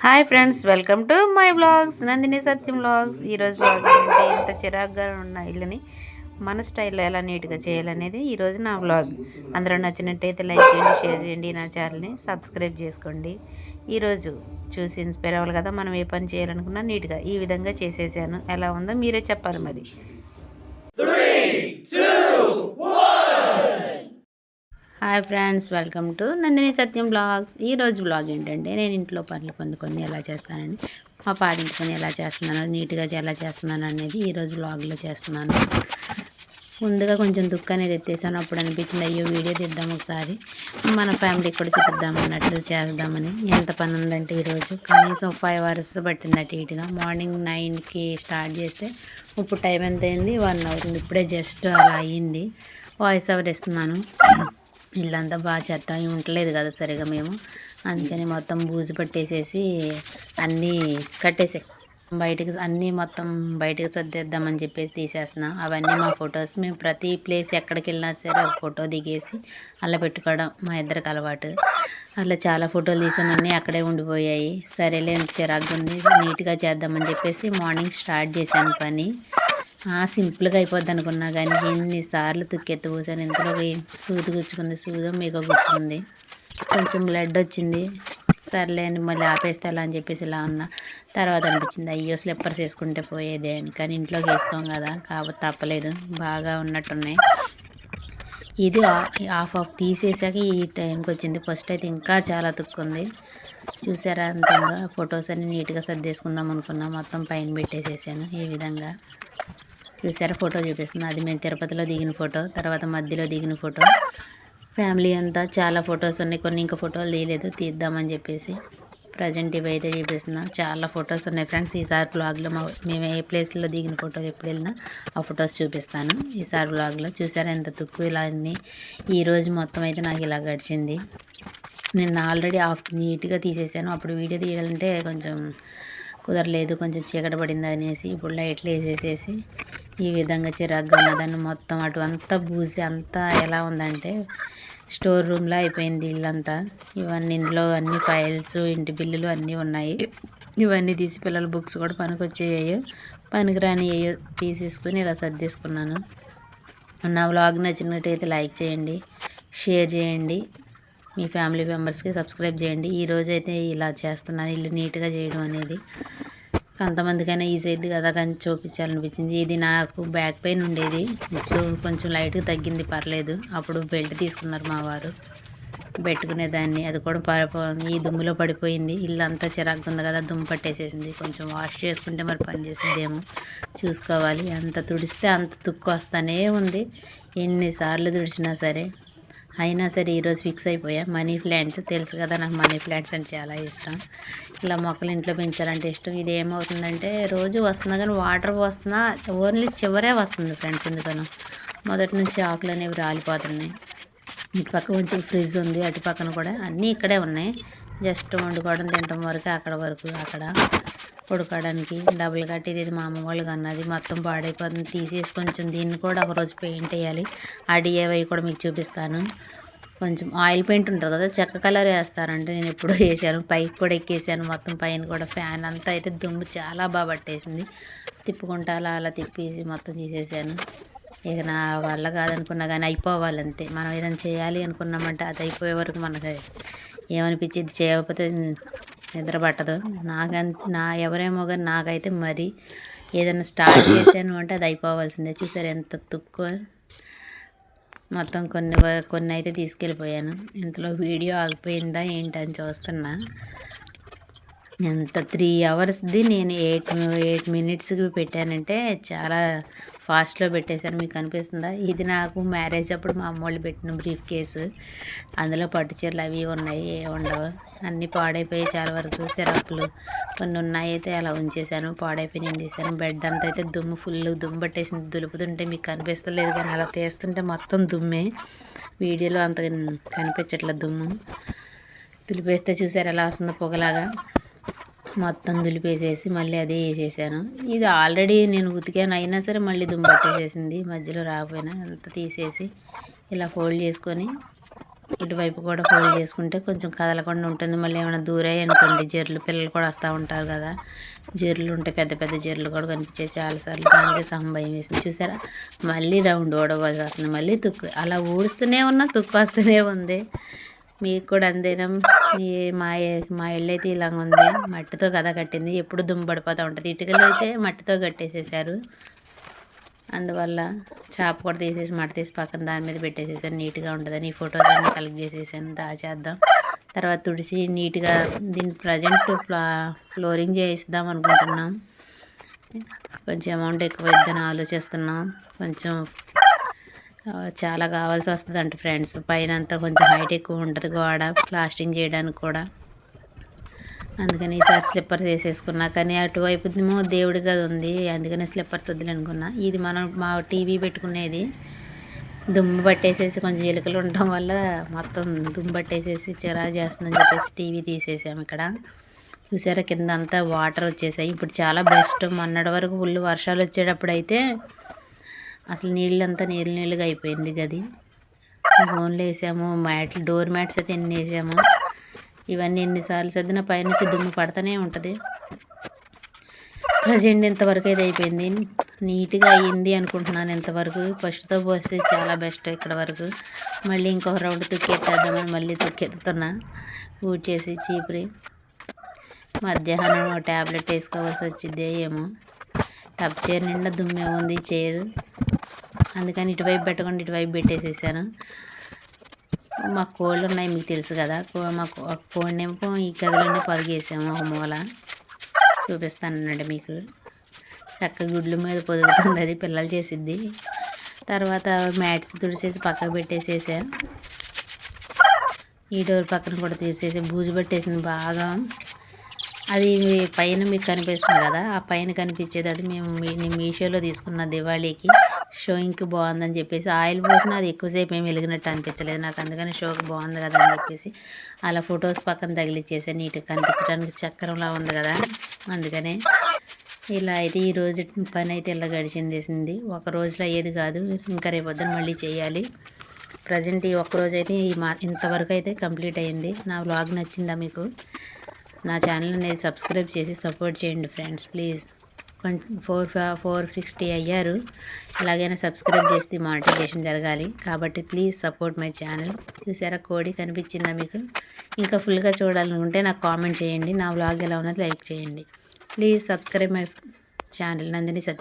Hi friends, welcome to my vlogs. Nandini Satyam vlogs. ఈరోజు vlog ఏంటంటే ఇంత చిరాగ్గా ఉన్న ఇల్లుని మన స్టైల్లో ఎలా నీట్గా చేయాలనేది ఈరోజు నా వ్లాగ్. అందరూ నచ్చినట్టయితే లైక్ చేయండి, షేర్ చేయండి, నా ఛానల్ని సబ్స్క్రైబ్ చేసుకోండి. ఈరోజు చూసి ఇన్స్పైర్ అవ్వాలి కదా, మనం ఏ పని చేయాలనుకున్నా నీట్గా ఈ విధంగా చేసేసాను. ఎలా ఉందో మీరే చెప్పాలి మరి. 3, 2, 1. Hi friends, welcome to Nandini Satyam vlogs. ఈరోజు బ్లాగ్ ఏంటంటే నేను ఇంట్లో పనులు కొన్ని ఎలా చేస్తానని, మా పాడింటి పని ఎలా చేస్తున్నాను, నీట్గా ఎలా చేస్తున్నాను అనేది ఈరోజు బ్లాగ్లో చేస్తున్నాను. ముందుగా కొంచెం దుక్కు అనేది ఎత్తేసాను. అప్పుడు అనిపించింది అయ్యో వీడియో తీద్దాం ఒకసారి, మన ఫ్యామిలీకి కూడా చూపిద్దాం అన్నట్లు చేద్దామని. ఎంత పని ఉందంటే ఈరోజు కనీసం 5 hours పట్టింది అటు ఇటుగా. మార్నింగ్ 9కి స్టార్ట్ చేస్తే ఇప్పుడు టైం ఎంత అయింది, 1 hour. ఇప్పుడే జస్ట్ అలా అయ్యింది. వాయిస్ ఓవర్ ఇస్తున్నాను. ఇల్లంతా బాగా చెత్త ఉండలేదు కదా సరిగా మేము, అందుకని మొత్తం బూజు పట్టేసేసి అన్నీ కట్టేసే బయటికి అన్నీ మొత్తం బయటకు సర్దేద్దామని చెప్పేసి తీసేస్తున్నా. అవన్నీ మా ఫొటోస్. మేము ప్రతి ప్లేస్ ఎక్కడికి వెళ్ళినా సరే ఒక ఫోటో దిగేసి అలా పెట్టుకోవడం మా ఇద్దరికి అలవాటు. అలా చాలా ఫోటోలు తీసామన్నీ అక్కడే ఉండిపోయాయి. సరేలే చిరాకు ఉంది, నీట్గా చేద్దామని చెప్పేసి మార్నింగ్ స్టార్ట్ చేశాను పని. సింపుల్గా అయిపోద్ది అనుకున్నా కానీ ఎన్నిసార్లు తుక్కెత్తి పోసాను. ఇంతలోకి సూది గుచ్చుకుంది, సూదో మీకు గుచ్చుకుంది, కొంచెం బ్లడ్ వచ్చింది. సర్లే అని మళ్ళీ ఆపేస్తే అలా అని చెప్పేసి ఇలా ఉన్నా. తర్వాత అనిపించింది అయ్యో స్లిప్పర్స్ వేసుకుంటే పోయేదే అని. కానీ ఇంట్లోకి వేసుకోం కదా, కాబట్టి తప్పలేదు. బాగా ఉన్నట్టున్నాయి. ఇది హాఫ్ తీసేసాక ఈ టైంకి వచ్చింది. ఫస్ట్ అయితే ఇంకా చాలా తుక్కుంది. చూసారా అంతంగా ఫొటోస్ అన్ని నీట్గా సర్దేసుకుందాం అనుకున్నా, మొత్తం పైన పెట్టేసేసాను. ఈ విధంగా చూసారా ఫోటో చూపిస్తుంది. అది మేము తిరుపతిలో దిగిన ఫోటో, తర్వాత మధ్యలో దిగిన ఫోటో. ఫ్యామిలీ అంతా చాలా ఫొటోస్ ఉన్నాయి. కొన్ని ఇంకా ఫోటోలు తీయలేదు, తీద్దామని చెప్పేసి ప్రజెంట్ ఇవి అయితే చూపిస్తున్నా. చాలా ఫొటోస్ ఉన్నాయి ఫ్రెండ్స్. ఈసారి బ్లాగ్లో మేము ఏ ప్లేస్లో దిగిన ఫోటోలు ఎప్పుడు వెళ్ళినా ఆ ఫొటోస్ చూపిస్తాను ఈసారి బ్లాగ్లో. చూసారా ఎంత తుక్కు ఇలా అన్నీ. ఈరోజు మొత్తం అయితే నాకు ఇలా గడిచింది. నేను ఆల్రెడీ నీట్గా తీసేసాను. అప్పుడు వీడియో తీయాలంటే కొంచెం కుదరలేదు, కొంచెం చీకటి పడింది అనేసి ఇప్పుడు లైట్లు వేసేసేసి ఈ విధంగా చిరాగ్గా ఉన్నదాన్ని మొత్తం అటు అంతా బూసి అంతా ఎలా ఉందంటే స్టోర్ రూమ్లో అయిపోయింది ఇల్లంతా. ఇవన్నీ ఇందులో అన్ని ఫైల్స్, ఇంటి బిల్లులు అన్నీ ఉన్నాయి. ఇవన్నీ తీసి పిల్లల బుక్స్ కూడా పనికొచ్చేయో పనికిరానియో తీసేసుకుని ఇలా సర్దేసుకున్నాను. నా వ్లాగ్ నచ్చినట్టయితే లైక్ చేయండి, షేర్ చేయండి, మీ ఫ్యామిలీ మెంబర్స్కి సబ్స్క్రైబ్ చేయండి. ఈరోజైతే ఇలా చేస్తున్నాను, ఇల్లు నీట్గా చేయడం అనేది. కొంతమందికైనా ఈజీ అయింది కదా కానీ చూపించాలనిపించింది. ఇది నాకు బ్యాక్ పెయిన్ ఉండేది, ఇప్పుడు కొంచెం లైట్గా తగ్గింది, పర్లేదు. అప్పుడు బెల్ట్ తీసుకున్నారు మా వారు, పెట్టుకునేదాన్ని. అది కూడా ఈ దుమ్ములో పడిపోయింది. ఇల్లు అంతా చిరాకు ఉంది కదా, దుమ్ము పట్టేసేసింది. కొంచెం వాష్ చేసుకుంటే మరి పని చేసేదేమో చూసుకోవాలి. అంత తుడిస్తే అంత తుక్కు వస్తూనే ఉంది, ఎన్నిసార్లు తుడిచినా సరే. అయినా సరే ఈరోజు ఫిక్స్ అయిపోయా. మనీ ప్లాంట్ తెలుసు కదా, నాకు మనీ ప్లాంట్స్ అంటే చాలా ఇష్టం. ఇలా మొక్కలు ఇంట్లో పెంచాలంటే ఇష్టం. ఇది ఏమవుతుందంటే రోజు వస్తున్నా కానీ వాటర్ పోస్తున్నా ఓన్లీ చివరే వస్తుంది ఫ్రెండ్స్. ఎందుకనో మొదటి నుంచి ఆకులు అనేవి రాలిపోతున్నాయి. ఇటు పక్క కొంచెం ఫ్రిడ్జ్ ఉంది, అటు పక్కన కూడా అన్నీ ఇక్కడే ఉన్నాయి. జస్ట్ వండుకోవడం తినడం వరకు, అక్కడ పడుకోవడానికి డబ్బులు కట్టేది. ఇది మా అమ్మ వాళ్ళు అన్నది, మొత్తం పాడైపోతుంది. తీసేసి కొంచెం దీన్ని కూడా ఒకరోజు పెయింట్ వేయాలి. ఆ డిఐవై కూడా మీకు చూపిస్తాను. కొంచెం ఆయిల్ పెయింట్ ఉంటుంది కదా, చెక్క కలర్ వేస్తారంటే నేను ఎప్పుడూ వేసాను. పైకి కూడా ఎక్కేసాను, మొత్తం పైన కూడా ఫ్యాన్ అంతా అయితే దుమ్ము చాలా బాగా పట్టేసింది. తిప్పుకుంటా అలా తిప్పేసి మొత్తం తీసేసాను. ఇక నా వల్ల కాదనుకున్నా కానీ అయిపోవాలంతే. మనం ఏదైనా చేయాలి అనుకున్నామంటే అది అయిపోయే వరకు మనకు ఏమనిపించింది, చేయకపోతే నిద్ర పట్టదు. ఎవరేమో కానీ నాకైతే మరి ఏదైనా స్టార్ట్ చేశాను అంటే అది అయిపోవాల్సిందే. చూసారు ఎంత తుక్కు. మొత్తం కొన్ని అయితే తీసుకెళ్ళిపోయాను. ఇంతలో వీడియో ఆగిపోయిందా ఏంటని చూస్తున్నా. ఎంత 3 hours నేను 8 minutesకి పెట్టానంటే చాలా ఫాస్ట్లో పెట్టేశాను. మీకు కనిపిస్తుందా? ఇది నాకు మ్యారేజ్ అప్పుడు మా అమ్మ వాళ్ళు పెట్టిన బ్రీఫ్ కేసు. అందులో పట్టు చీరలు అవి ఉన్నాయి, ఉండవు. అన్నీ పాడైపోయి చాలా వరకు. సిరప్లు కొన్ని ఉన్నాయి అయితే అలా ఉంచేసాను, పాడైపోయి నేను తీసాను. బెడ్ అంతా అయితే ఫుల్ దుమ్ము పట్టేసింది. దులుపుతుంటే మీకు కనిపిస్తలేదు కానీ అలా తీస్తుంటే మొత్తం దుమ్మే. వీడియోలో అంత కనిపించట్లేదు దుమ్ము. దులిపేస్తే చూసారు ఎలా వస్తుందో పొగలాగా. మొత్తం దులిపేసేసి మళ్ళీ అదే వేసేసాను. ఇది ఆల్రెడీ నేను ఉతికాను, అయినా సరే మళ్ళీ దుమ్ము పట్టేసేసింది. మధ్యలో రాకపోయినా అంతా తీసేసి ఇలా ఫోల్డ్ చేసుకొని ఇటువైపు కూడా ఫోల్డ్ చేసుకుంటే కొంచెం కదలకుండా ఉంటుంది. మళ్ళీ ఏమైనా దూరాయి అనుకోండి జర్లు, పిల్లలు కూడా వస్తూ ఉంటారు కదా, జర్లు ఉంటే పెద్ద పెద్ద జర్లు కూడా కనిపించాయి చాలాసార్లు. దానికి భయం వేసింది. చూసారా, మళ్ళీ రౌండ్ ఊడవలసి వస్తుంది, మళ్ళీ తుక్కు. అలా ఊడుస్తూనే ఉన్నా తుక్కు వస్తూనే ఉంది. మీకు కూడా అంతేనా? మీ మా ఇల్లు అయితే ఇలాగ ఉంది. మట్టితో కదా కట్టింది, ఎప్పుడు దుమ్ము పడిపోతూ ఉంటుంది. ఇటుకలు అయితే మట్టితో కట్టేసేసారు. అందువల్ల చాప కూడా తీసేసి మట్టి తీసి పక్కన దాని మీద పెట్టేసేసాను, నీట్గా ఉంటుందని. ఈ ఫోటోస్ అన్నీ కలెక్ట్ చేసేసాను, దాచేద్దాం. తర్వాత తుడిచి నీట్గా దీన్ని ప్రజెంట్ ఫ్లోరింగ్ చేయిద్దాం అనుకుంటున్నాం. కొంచెం అమౌంట్ ఎక్కువ ఇద్దని ఆలోచిస్తున్నాం. కొంచెం చాలా కావాల్సి వస్తుంది అంటే ఫ్రెండ్స్, పైన అంతా కొంచెం హైట్ ఎక్కువ ఉంటుంది గోడ, ప్లాస్టింగ్ చేయడానికి కూడా. అందుకని ఈసారి స్లిప్పర్స్ వేసేసుకున్నా. కానీ అటువైపు ఏమో దేవుడి గది ఉంది, అందుకని స్లిప్పర్స్ వద్దులు అనుకున్నా. ఇది మనం మా టీవీ పెట్టుకునేది దుమ్ము పట్టేసేసి కొంచెం ఎలుకలు ఉండటం వల్ల మొత్తం దుమ్ము పట్టేసేసి చిరాకు చేస్తుందని చెప్పేసి టీవీ తీసేసాము. ఇక్కడ చూసారా కింద అంతా వాటర్ వచ్చేసాయి. ఇప్పుడు చాలా బెస్ట్. మొన్నటి వరకు ఫుల్ వర్షాలు వచ్చేటప్పుడు అయితే అసలు నీళ్ళంతా నీళ్ళుగా అయిపోయింది గది. ఫోన్లు వేసాము, డోర్ మ్యాట్స్ అయితే ఎన్ని వేసాము. ఇవన్నీ ఎన్నిసార్లు సర్దిన పైనుంచి దుమ్ము పడుతూనే ఉంటుంది. ప్రజెంట్ ఇంతవరకు అయితే అయిపోయింది, నీట్గా అయ్యింది అనుకుంటున్నాను. ఇంతవరకు ఫస్ట్తో పోస్తే చాలా బెస్ట్. ఇక్కడ వరకు మళ్ళీ ఇంకొక రౌండ్ తుక్కెత్తేద్దామని మళ్ళీ తుక్కెత్తుతున్నా. ఊడ్ చేసి చీపురి మధ్యాహ్నం ట్యాబ్లెట్ వేసుకోవాల్సి వచ్చిందే ఏమో. టబ్ చైర్ నిండా దుమ్మే ఉంది చైర్, అందుకని ఇటువైపు పెట్టకుండా ఇటువైపు పెట్టేసేసాను. మాకు కోళ్ళు ఉన్నాయి, మీకు తెలుసు కదా. మాకు ఒక కోడినేమో ఈ గదిలోనే పొదిగేసాము ఒక మూల. చూపిస్తానండి మీకు. చక్క గుడ్ల మీద పొదుగుతుంది, అది పిల్లలు చేసిద్ది. తర్వాత మ్యాట్స్ తుడిసేసి పక్కకు పెట్టేసేసా. ఈ డోర్ పక్కన కూడా తీసేసి బూజు పట్టేసింది బాగా. అది పైన మీకు కనిపిస్తుంది కదా, ఆ పైన కనిపించేది అది మేము మీషోలో తీసుకున్న దివాళీకి. షోయింగ్కి బాగుందని చెప్పేసి ఆయిల్ పోసినా అది ఎక్కువసేపు ఏమి వెలిగినట్టు అనిపించలేదు నాకు. అందుకని షోకి బాగుంది కదా అని చెప్పేసి అలా ఫొటోస్ పక్కన తగిలిచ్చేసా, నీట్గా కనిపించడానికి. చక్రంలా ఉంది కదా, అందుకనే. ఇలా అయితే ఈరోజు పని అయితే ఇలా గడిచిందేసింది. ఒక రోజులో అయ్యేది కాదు, ఇంకా రేపొద్దున మళ్ళీ చేయాలి. ప్రజెంట్ ఈ ఒక్కరోజు అయితే ఇంతవరకు అయితే కంప్లీట్ అయ్యింది. నా వ్లాగ్ నచ్చిందా మీకు? నా ఛానల్ అనేది సబ్స్క్రైబ్ చేసి సపోర్ట్ చేయండి ఫ్రెండ్స్ ప్లీజ్. కొంచెం 460 అయ్యారు. ఎలాగైనా సబ్స్క్రైబ్ చేస్తే మానిటైజేషన్ జరగాలి కాబట్టి ప్లీజ్ సపోర్ట్ మై ఛానల్. చూసారా కోడి కనిపించిందా మీకు? ఇంకా ఫుల్గా చూడాలనుకుంటే నాకు కామెంట్ చేయండి. నా వ్లాగ్ ఎలా ఉన్నది లైక్ చేయండి. Please subscribe my channel Nandini Satyam.